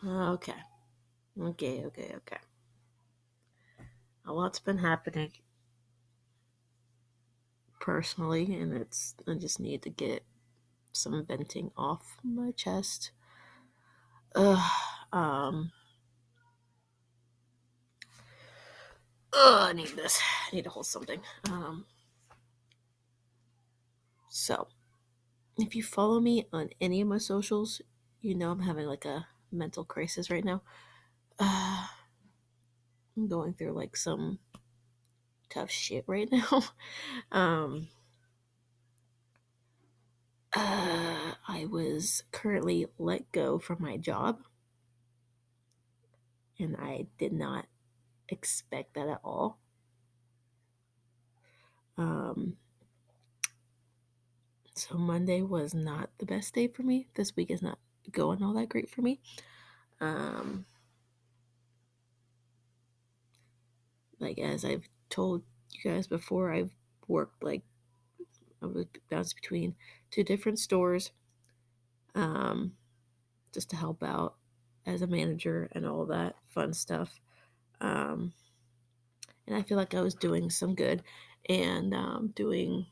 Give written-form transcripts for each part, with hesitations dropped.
Okay. Okay. A lot's been happening personally, and I just need to get some venting off my chest. Ugh. Um. I need this. I need to hold something. So if you follow me on any of my socials, you know I'm having like a mental crisis right now. Uh, I'm going through like some tough shit right now. um. I was currently let go from my job, and I did not expect that at all. Um, so Monday was not the best day for me. This week is not going all that great for me. Um, like as I've told you guys before, I've worked like I was bounced between two different stores, um, just to help out as a manager and all that fun stuff. Um, and I feel like I was doing some good and doing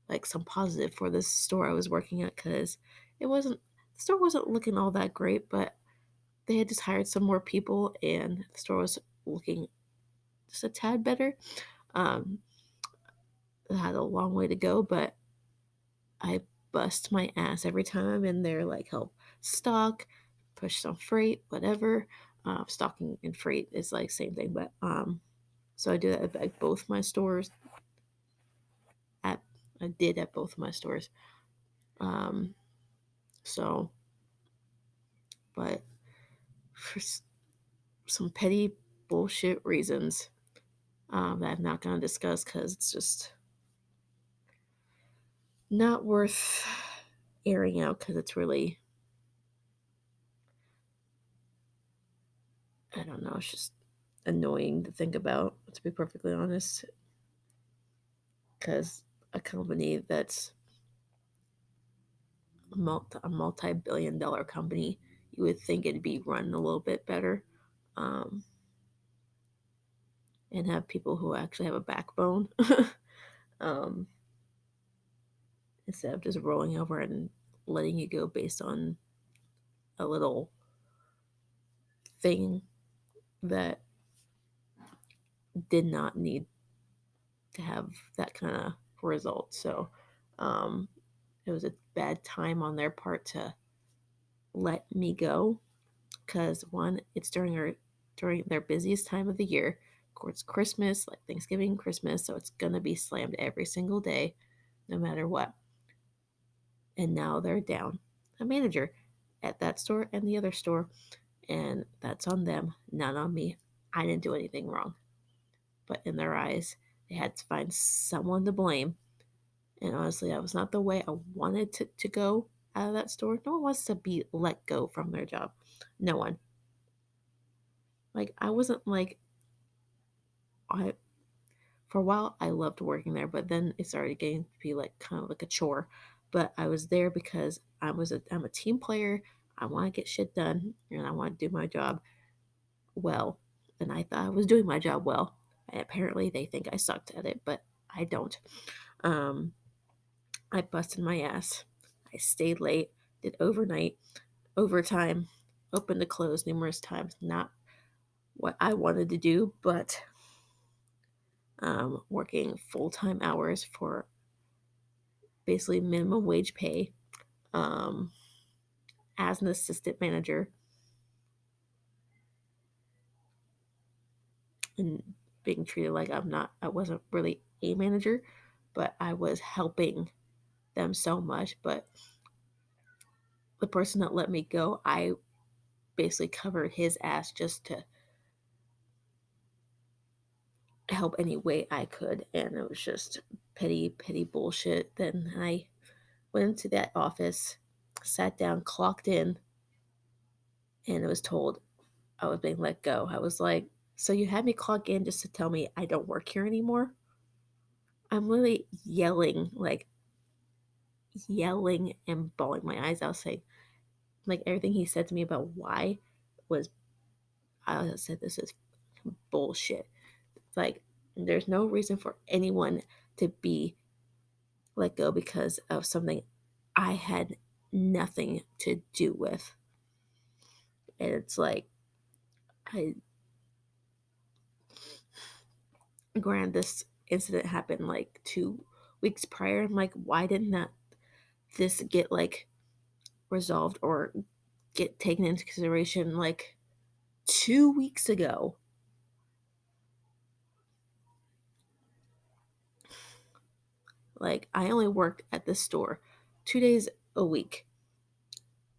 like some positive for this store I was working at because the store wasn't looking all that great, but they had just hired some more people and the store was looking just a tad better. Um, it had a long way to go, but I bust my ass every time I'm in there, like help stock, push some freight, whatever. Stocking and freight is like same thing, but so I do that at both my stores. At I did at both my stores. Um, so, but for some petty bullshit reasons that I'm not going to discuss because it's just not worth airing out because it's really, I don't know, it's just annoying to think about, to be perfectly honest. Because a company that's a multi billion-dollar company, you would think it'd be run a little bit better, um, and have people who actually have a backbone um, instead of just rolling over and letting you go based on a little thing that did not need to have that kind of result. So um, it was a bad time on their part to let me go because one, it's during their busiest time of the year. Of course, Christmas, like Thanksgiving, Christmas, so it's gonna be slammed every single day, no matter what. And now they're down a manager at that store and the other store, and that's on them, not on me. I didn't do anything wrong, but in their eyes, they had to find someone to blame. And honestly, that was not the way I wanted to go out of that store. No one wants to be let go from their job. No one. Like I wasn't like I for a while I loved working there, but then it started getting to be like kind of like a chore. But I was there because I'm a team player. I want to get shit done and I want to do my job well. And I thought I was doing my job well. And apparently they think I sucked at it, but I don't. Um, I busted my ass. I stayed late, did overnight, overtime, open to close numerous times. Not what I wanted to do, but working full time hours for basically minimum wage pay um, as an assistant manager and being treated like I wasn't really a manager, but I was helping them so much. But the person that let me go, I basically covered his ass just to help any way I could. And it was just petty bullshit. Then I went into that office, sat down, clocked in, and it was told I was being let go. I was like, so you had me clock in just to tell me I don't work here anymore? I'm literally yelling, like yelling and bawling my eyes out, saying, Like everything he said to me about why was, I said, this is bullshit. It's like there's no reason for anyone to be let go because of something I had nothing to do with. And it's like, I granted this incident happened like 2 weeks prior. I'm like, why didn't that this get like resolved or get taken into consideration like 2 weeks ago? Like, I only worked at this store 2 days a week.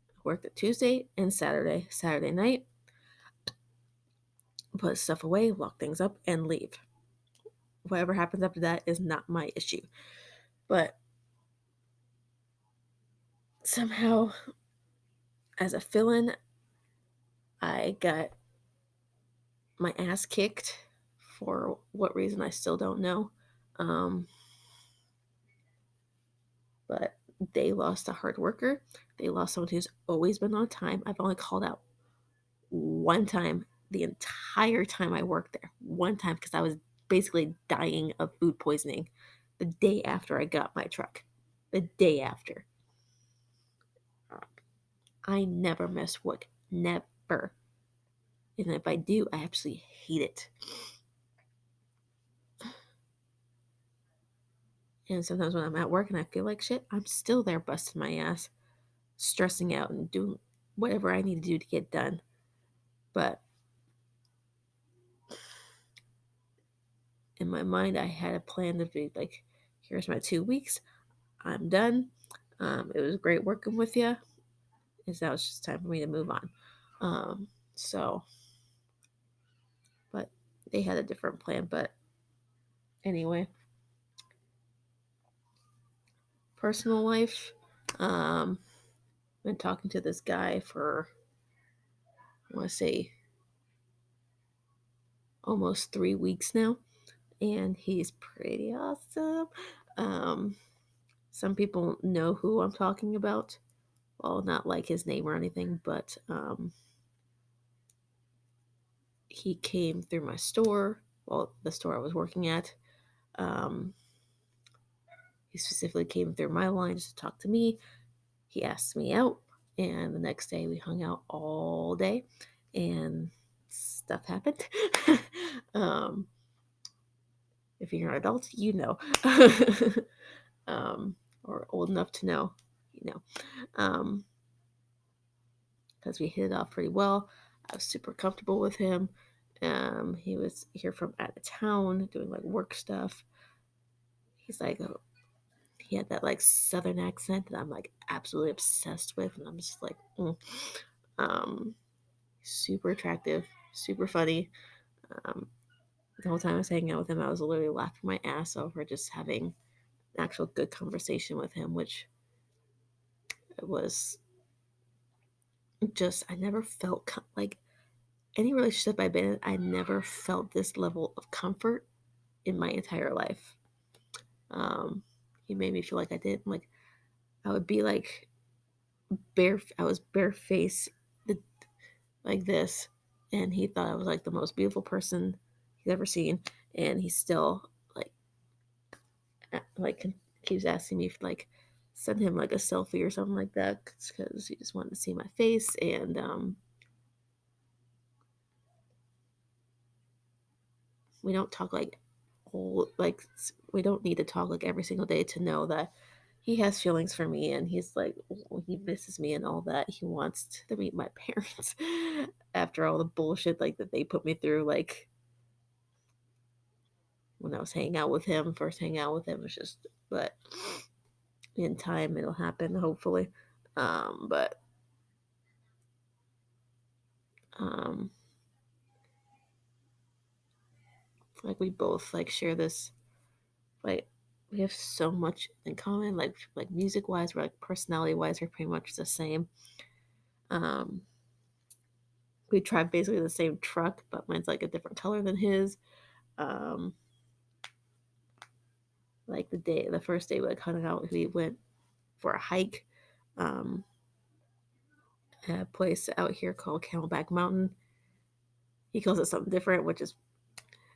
I worked at Tuesday and Saturday. Saturday night, put stuff away, lock things up, and leave. Whatever happens after that is not my issue. But somehow, as a fill in, I got my ass kicked for what reason I still don't know. Um, but they lost a hard worker. They lost someone who's always been on time. I've only called out one time the entire time I worked there. One time because I was basically dying of food poisoning the day after I got my truck. The day after. I never miss work. Never. And if I do, I absolutely hate it. And sometimes when I'm at work and I feel like shit, I'm still there busting my ass, stressing out and doing whatever I need to do to get done. But in my mind, I had a plan to be like, here's my 2 weeks. I'm done. It was great working with you. Is now it's just time for me to move on. Um, so, but they had a different plan. But anyway, personal life. Um, been talking to this guy for, I want to say, almost 3 weeks now, and he's pretty awesome. Um, some people know who I'm talking about. Well, not like his name or anything, but he came through my store, well, the store I was working at. Um, he specifically came through my line just to talk to me. He asked me out, and the next day we hung out all day, and stuff happened. um, if you're an adult, you know, or old enough to know, you know, because we hit it off pretty well. I was super comfortable with him. He was here from out of town doing like work stuff. He's like, he had that like southern accent that I'm like absolutely obsessed with, and I'm just like, um, super attractive, super funny. Um, the whole time I was hanging out with him, I was literally laughing my ass over just having an actual good conversation with him, which was just I never felt like any relationship I've been in. I never felt this level of comfort in my entire life. Um, he made me feel like I did. Like I would be like bare. I was barefaced, like this, and he thought I was like the most beautiful person he's ever seen, and he still like keeps asking me if like send him like a selfie or something like that because he just wanted to see my face. And we don't talk like whole like we don't need to talk like every single day to know that he has feelings for me, and he's like, he misses me and all that. He wants to meet my parents after all the bullshit like that they put me through. Like when I was hanging out with him, first hanging out with him was just, but in time it'll happen hopefully. But um like we both like share this, like we have so much in common, like music wise, we're like personality wise, we're pretty much the same. um we drive basically the same truck, but mine's like a different color than his. um like the first day we like hung out, we went for a hike. um a place out here called Camelback Mountain. He calls it something different, which is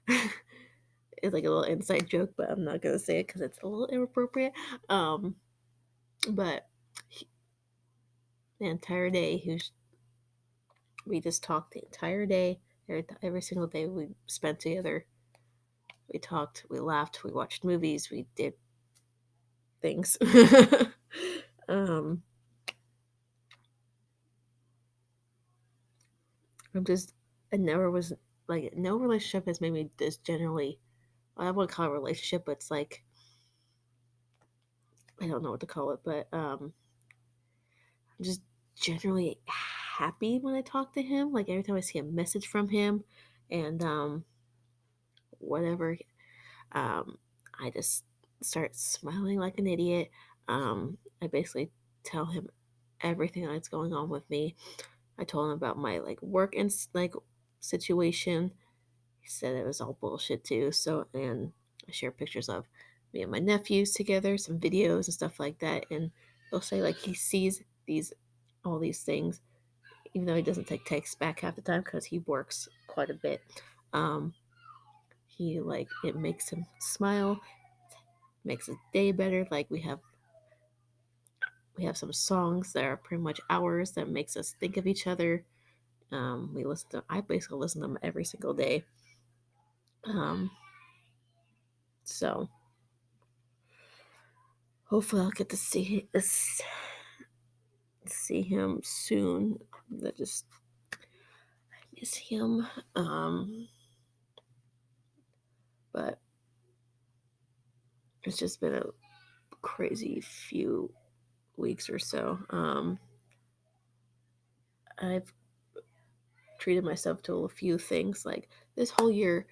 it's like a little inside joke, but I'm not gonna say it because it's a little inappropriate. Um, but he, the entire day, we just talked the entire day. Every single day we spent together. We talked, we laughed, we watched movies, we did things. um, I'm just, I never was like, no relationship has made me this generally. I don't want to call it a relationship, but it's like, I don't know what to call it, but I'm just generally happy when I talk to him. Like every time I see a message from him and whatever, um, I just start smiling like an idiot. I basically tell him everything that's going on with me. I told him about my like work and like situation. He said it was all bullshit too. So, and I share pictures of me and my nephews together, some videos and stuff like that. And he'll say like he sees all these things, even though he doesn't take texts back half the time because he works quite a bit. Um, he like it makes him smile, makes his day better. Like we have some songs that are pretty much ours that makes us think of each other. I basically listen to them every single day. Um, so hopefully I'll get to see him soon. I just miss him. But it's just been a crazy few weeks or so. I've treated myself to a few things. Like this whole year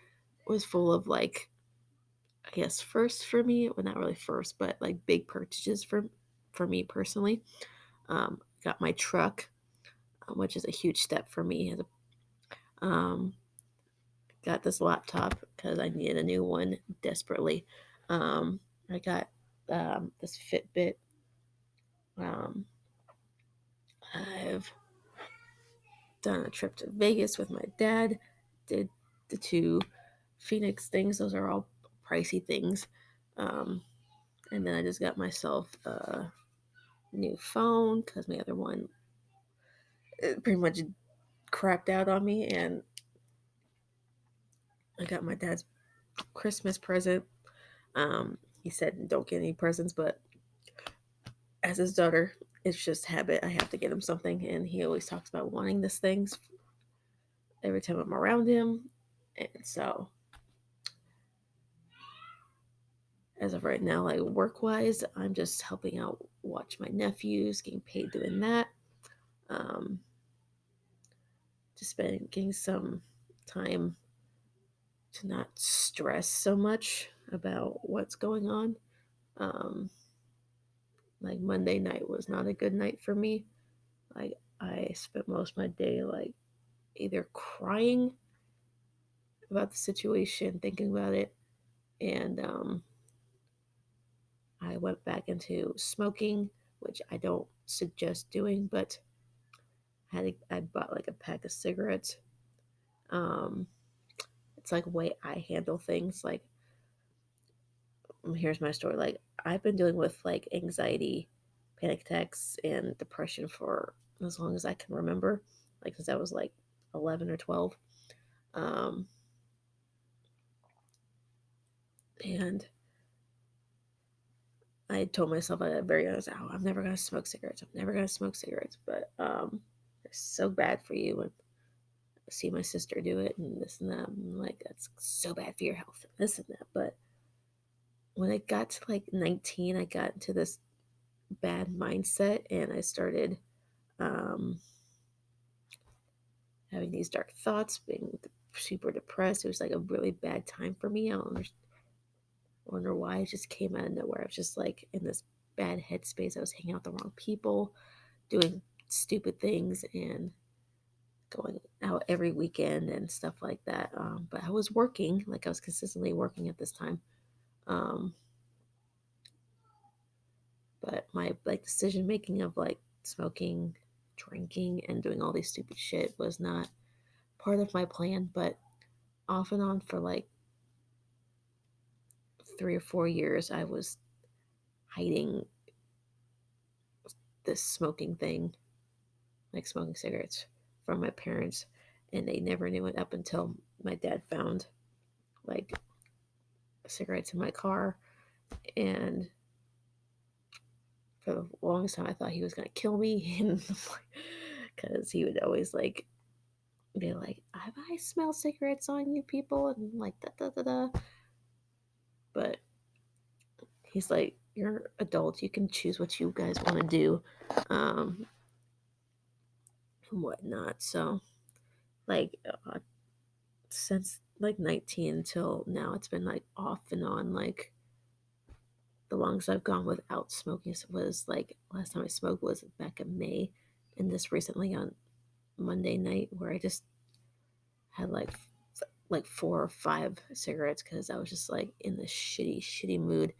was full of like, I guess first for me, well not really first, but like big purchases for me personally. Got my truck, which is a huge step for me. Um, got this laptop because I needed a new one desperately. I got this Fitbit. Um, I've done a trip to Vegas with my dad. Did the two Phoenix things. Those are all pricey things. Um, and then I just got myself a new phone because my other one pretty much crapped out on me. And I got my dad's Christmas present. He said don't get any presents, but as his daughter, it's just habit. I have to get him something, and he always talks about wanting these things every time I'm around him. And so, as of right now, like work wise, I'm just helping out watch my nephews, getting paid doing that. Um, just spending getting some time to not stress so much about what's going on. Um, like Monday night was not a good night for me. Like I spent most of my day like either crying about the situation, thinking about it, and I went back into smoking, which I don't suggest doing, but I bought like a pack of cigarettes. Um, it's like way I handle things. Like here's my story. Like I've been dealing with like anxiety, panic attacks, and depression for as long as I can remember. Like since I was like 11 or 12. Um, and I told myself at a very honest, oh, I'm never gonna smoke cigarettes. I'm never gonna smoke cigarettes. But they're so bad for you. And I see my sister do it, and this and that. I'm like, that's so bad for your health, and this and that. But when I got to like 19, I got into this bad mindset, and I started um, having these dark thoughts, being super depressed. It was like a really bad time for me. I don't wonder why. It just came out of nowhere. I was just like in this bad headspace. I was hanging out with the wrong people, doing stupid things, and going out every weekend and stuff like that. But I was working, like I was consistently working at this time. Um, but my like decision making of like smoking drinking and doing all these stupid shit was not part of my plan, but off and on for like 3 or 4 years, I was hiding this smoking thing, like smoking cigarettes, from my parents, and they never knew it up until my dad found like cigarettes in my car. And for the longest time, I thought he was gonna kill me, and because he would always like be like, I smell cigarettes on you people," and like da da da da. But he's like, "You're adults. You can choose what you guys want to do, um, and whatnot." So, like, since like 19 till now, it's been like off and on. Like, the longest I've gone without smoking was like last time I smoked was back in May, and this recently on Monday night where I just had like 4 or 5 cigarettes because I was just like in this shitty mood.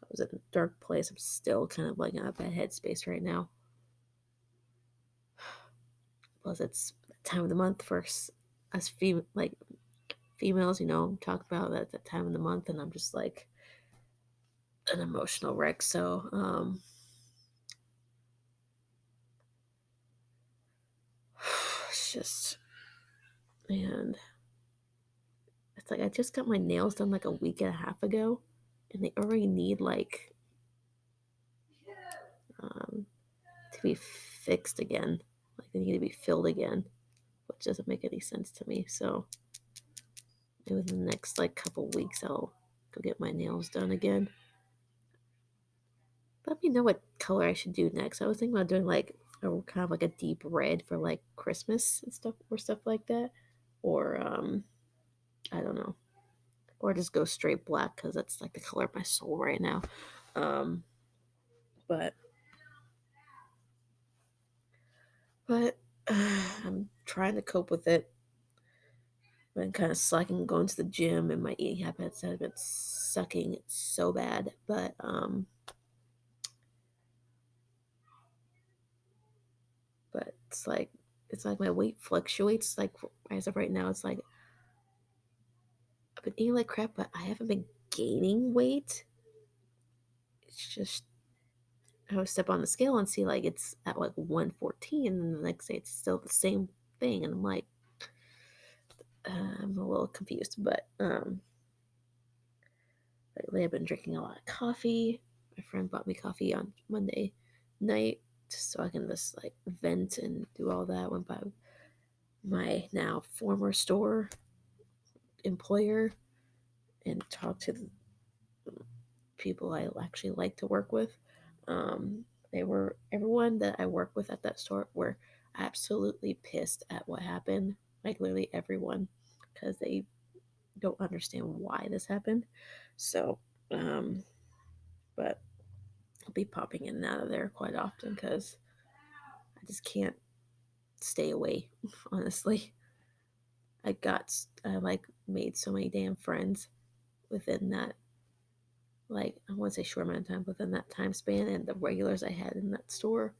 I was in a dark place. I'm still kind of like in a bad headspace right now. Plus, it's the time of the month for us females, talk about that time of the month, and I'm just like an emotional wreck. So, it's just, and it's like I just got my nails done like a week and a half ago, and they already need like um, to be fixed again. Like they need to be filled again, which doesn't make any sense to me. So maybe in the next like couple weeks, I'll go get my nails done again. Let me know what color I should do next. I was thinking about doing like a kind of like a deep red for like Christmas and stuff or stuff like that, or I don't know, or just go straight black because that's like the color of my soul right now. Um, but but I'm trying to cope with it. I've been kind of slacking going to the gym, and my eating habits have been sucking so bad. But it's like my weight fluctuates. Like as of right now, it's like I've been eating like crap, but I haven't been gaining weight. It's just I would step on the scale and see like it's at like 114, and then the next day it's still the same thing, and I'm like, I'm a little confused. But lately I've been drinking a lot of coffee. My friend bought me coffee on Monday night just so I can just like vent and do all that. Went by my now former store employer and talked to the people I actually like to work with. Um, they were everyone that I work with at that store were absolutely pissed at what happened. Like literally everyone, because they don't understand why this happened. So, um, but I'll be popping in and out of there quite often because I just can't stay away. Honestly, I like made so many damn friends within that, like I want to say short amount of time within that time span, and the regulars I had in that store.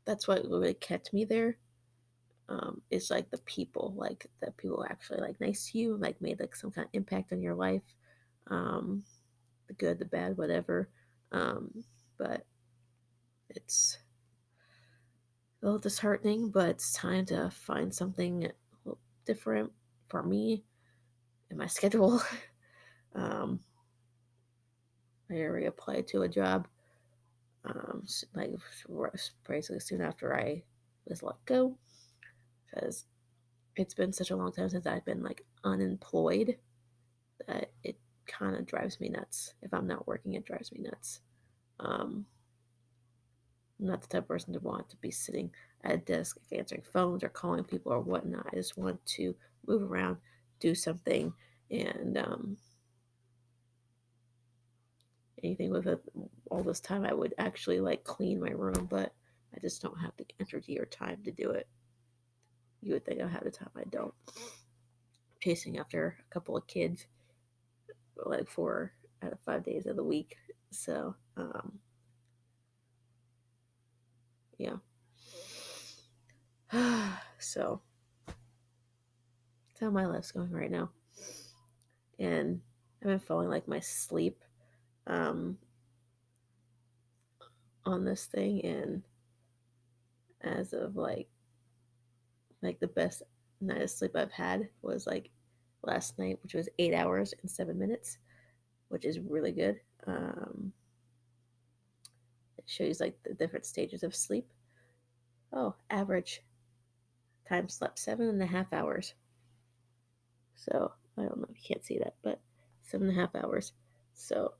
That's what really kept me there. It's like the people, like the people actually like nice to you, like made like some kind of impact on your life, um, the good, the bad, whatever. But it's a little disheartening, but it's time to find something a little different for me and my schedule. um, I already applied to a job, like basically soon after I was let go, because it's been such a long time since I've been like unemployed that it kind of drives me nuts. If I'm not working, it drives me nuts. Um, I'm not the type of person to want to be sitting at a desk answering phones or calling people or whatnot. I just want to move around, do something, and anything with it. All this time, I would actually like clean my room, but I just don't have the energy or time to do it. You would think I have the time, I don't. Chasing after a couple of kids, like 4 out of 5 days of the week. So, yeah. So that's how my life's going right now. And I've been following like my sleep um, on this thing, and as of like the best night of sleep I've had was like last night, which was 8 hours and 7 minutes, which is really good. It shows like the different stages of sleep. Oh, average time slept 7.5 hours. So I don't know if you can't see that, but 7.5 hours. So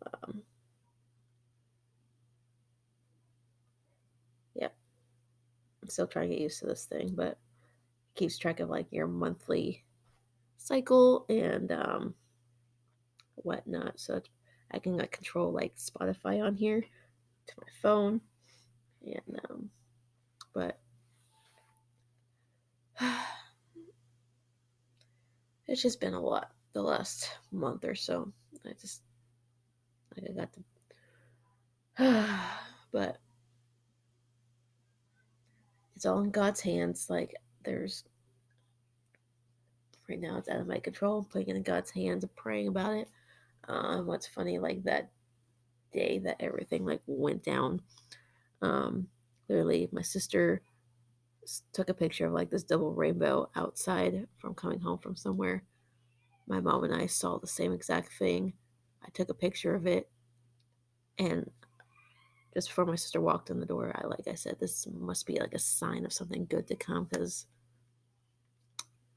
yeah, I'm still trying to get used to this thing, but it keeps track of like your monthly cycle and whatnot. So I can like control like Spotify on here to my phone, and but it's just been a lot the last month or so. I just like I got to, but it's all in God's hands. Like there's right now, it's out of my control. I'm putting it in God's hands and praying about it. What's funny, like that day that everything like went down, um, literally my sister took a picture of like this double rainbow outside from coming home from somewhere. My mom and I saw the same exact thing. I took a picture of it, and just before my sister walked in the door, I said, this must be like a sign of something good to come because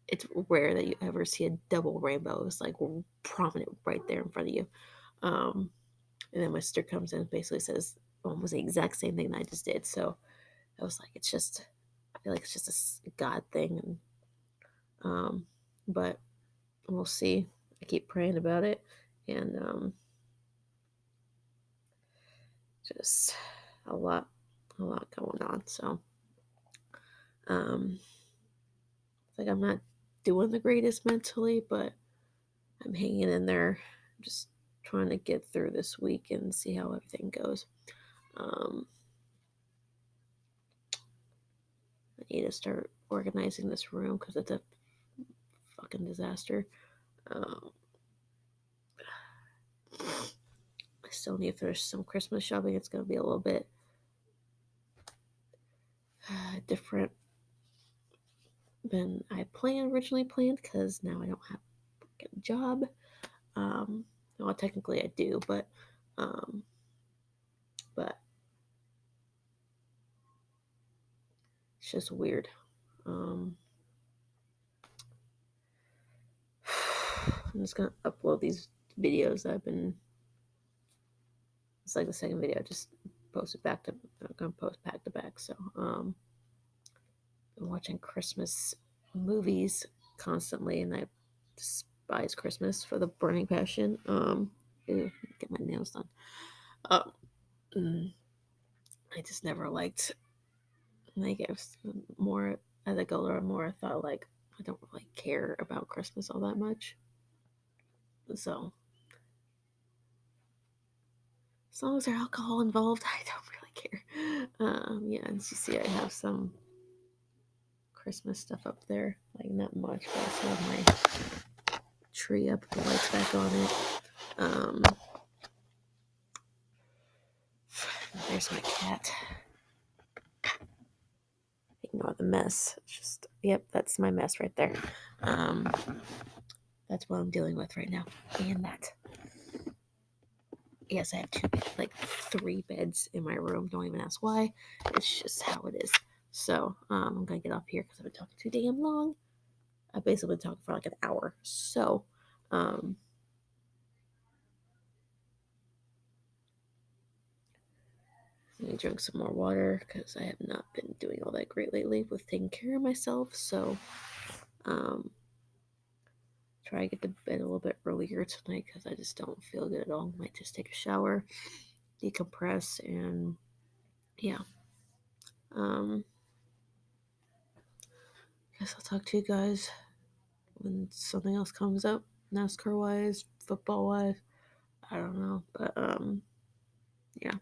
it's rare that you ever see a double rainbow. It's like prominent right there in front of you. Um, and then my sister comes in and basically says almost the exact same thing that I just did. So I was like, it's just, I feel like it's just a God thing. And, but we'll see. I keep praying about it. And just a lot, a lot going on. So it's like I'm not doing the greatest mentally, but I'm hanging in there, just trying to get through this week and see how everything goes. Um, I need to start organizing this room because it's a fucking disaster. Um, I still need to finish some Christmas shopping. It's going to be a little bit different than I originally planned because now I don't have a job. Well, technically I do, um, but it's just weird. Um, I'm just gonna upload these videos that I've been. It's like the second video I just posted back to. I'm gonna post back to back. So been watching Christmas movies constantly, and I despise Christmas for the burning passion. Get my nails done. Uh, mm, I just never liked. Like it was more as I got older, more I thought like I don't really care about Christmas all that much. So as long as there's alcohol involved, I don't really care. Yeah, and you see, I have some Christmas stuff up there. Like not much, but I still have my tree up, the lights back on it. Um, there's my cat. Ignore the mess. It's just, yep, that's my mess right there. Um, that's what I'm dealing with right now. And that. Yes, I have like 3 beds in my room. Don't even ask why. It's just how it is. So I'm gonna get off here because I've been talking too damn long. I've basically been talking for like an hour. So um, I need to drink some more water because I have not been doing all that great lately with taking care of myself. So um, try to get to bed a little bit earlier tonight because I just don't feel good at all. Might just take a shower, decompress, and yeah. Um, guess I'll talk to you guys when something else comes up, NASCAR wise, football wise. I don't know, but yeah.